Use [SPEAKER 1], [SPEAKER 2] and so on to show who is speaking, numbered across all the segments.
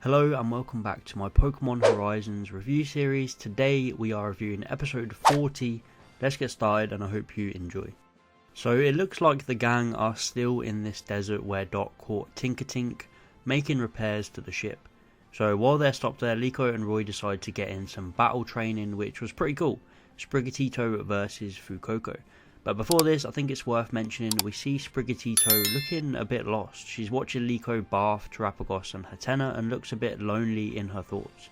[SPEAKER 1] Hello and welcome back to my Pokemon Horizons review series. Today we are reviewing episode 40. Let's get started and I hope you enjoy. So it looks like the gang are still in this desert where Doc caught Tinkertink making repairs to the ship. So while they're stopped there, Liko and Roy decide to get in some battle training, which was pretty cool. Sprigatito versus Fuecoco. But before this, I think it's worth mentioning we see Sprigatito looking a bit lost. She's watching Liko bath Terapagos and Hatenna and looks a bit lonely in her thoughts.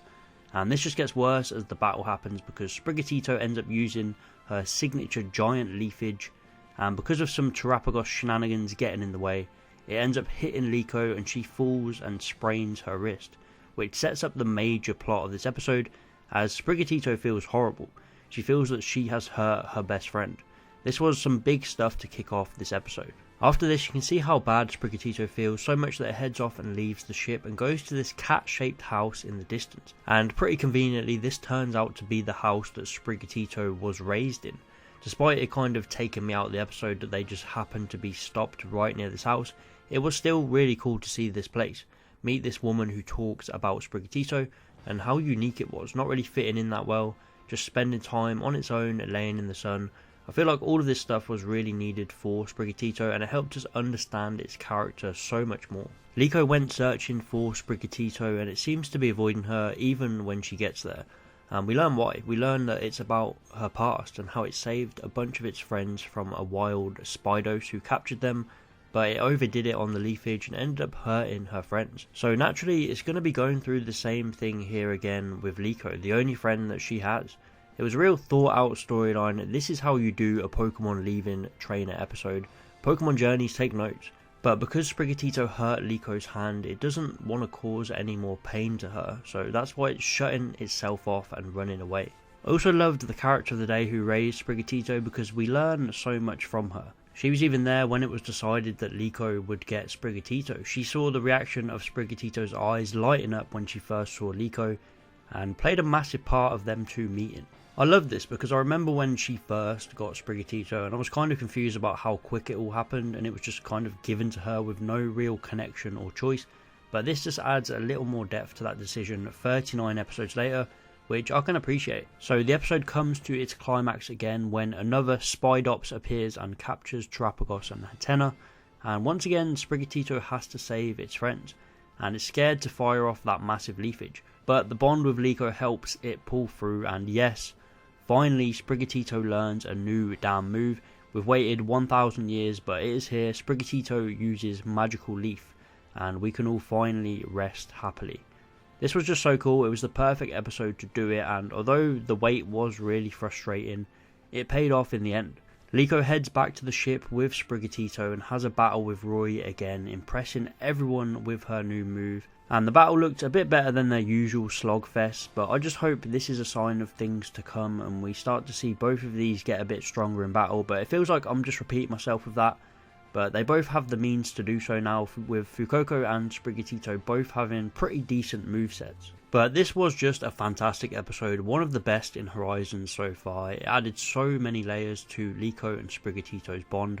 [SPEAKER 1] And this just gets worse as the battle happens because Sprigatito ends up using her signature giant leafage, and because of some Terapagos shenanigans getting in the way, it ends up hitting Liko and she falls and sprains her wrist, which sets up the major plot of this episode as Sprigatito feels horrible. She feels that she has hurt her best friend. This was some big stuff to kick off this episode. After this, you can see how bad Sprigatito feels, so much that it heads off and leaves the ship and goes to this cat-shaped house in the distance. And pretty conveniently, this turns out to be the house that Sprigatito was raised in. Despite it kind of taking me out of the episode that they just happened to be stopped right near this house, it was still really cool to see this place. Meet this woman who talks about Sprigatito and how unique it was, not really fitting in that well, just spending time on its own laying in the sun. I feel like all of this stuff was really needed for Sprigatito and it helped us understand its character so much more. Liko went searching for Sprigatito and it seems to be avoiding her even when she gets there. And we learn why. We learn that it's about her past and how it saved a bunch of its friends from a wild Spidos who captured them, but it overdid it on the leafage and ended up hurting her friends. So naturally it's going to be going through the same thing here again with Liko, the only friend that she has. It was a real thought out storyline. This is how you do a Pokemon leaving trainer episode. Pokemon Journeys, take notes. But because Sprigatito hurt Liko's hand, it doesn't want to cause any more pain to her, so that's why it's shutting itself off and running away. I also loved the character of the day who raised Sprigatito because we learn so much from her. She was even there when it was decided that Liko would get Sprigatito. She saw the reaction of Sprigatito's eyes lighting up when she first saw Liko and played a massive part of them two meeting. I love this because I remember when she first got Sprigatito and I was kind of confused about how quick it all happened and it was just kind of given to her with no real connection or choice, but this just adds a little more depth to that decision 39 episodes later, which I can appreciate. So the episode comes to its climax again when another Spidops appears and captures Terapagos and Hatenna, and once again Sprigatito has to save its friends and is scared to fire off that massive leafage, but the bond with Liko helps it pull through, and yes, finally, Sprigatito learns a new damn move. We've waited 1000 years, but it is here. Sprigatito uses Magical Leaf, and we can all finally rest happily. This was just so cool. It was the perfect episode to do it, and although the wait was really frustrating, it paid off in the end. Liko heads back to the ship with Sprigatito and has a battle with Roy again, impressing everyone with her new move. And the battle looked a bit better than their usual slogfest, but I just hope this is a sign of things to come and we start to see both of these get a bit stronger in battle. But it feels like I'm just repeating myself with that. But they both have the means to do so now, with Fuecoco and Sprigatito both having pretty decent movesets. But this was just a fantastic episode, one of the best in Horizons so far. It added so many layers to Liko and Sprigatito's bond.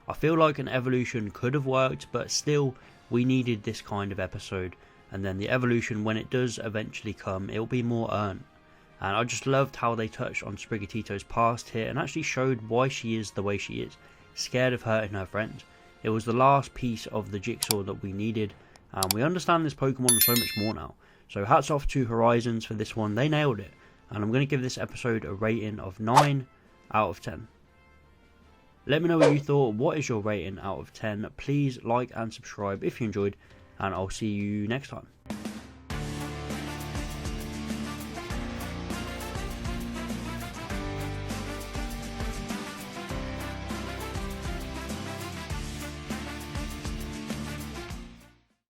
[SPEAKER 1] I feel like an evolution could have worked, but still, we needed this kind of episode. And then the evolution, when it does eventually come, it'll be more earned. And I just loved how they touched on Sprigatito's past here and actually showed why she is the way she is, scared of hurting her friends. It was the last piece of the jigsaw that we needed, and we understand this Pokemon so much more now. So hats off to Horizons for this one, they nailed it. And I'm going to give this episode a rating of 9 out of 10. Let me know what you thought. What is your rating out of 10? Please like and subscribe if you enjoyed, and I'll see you next time.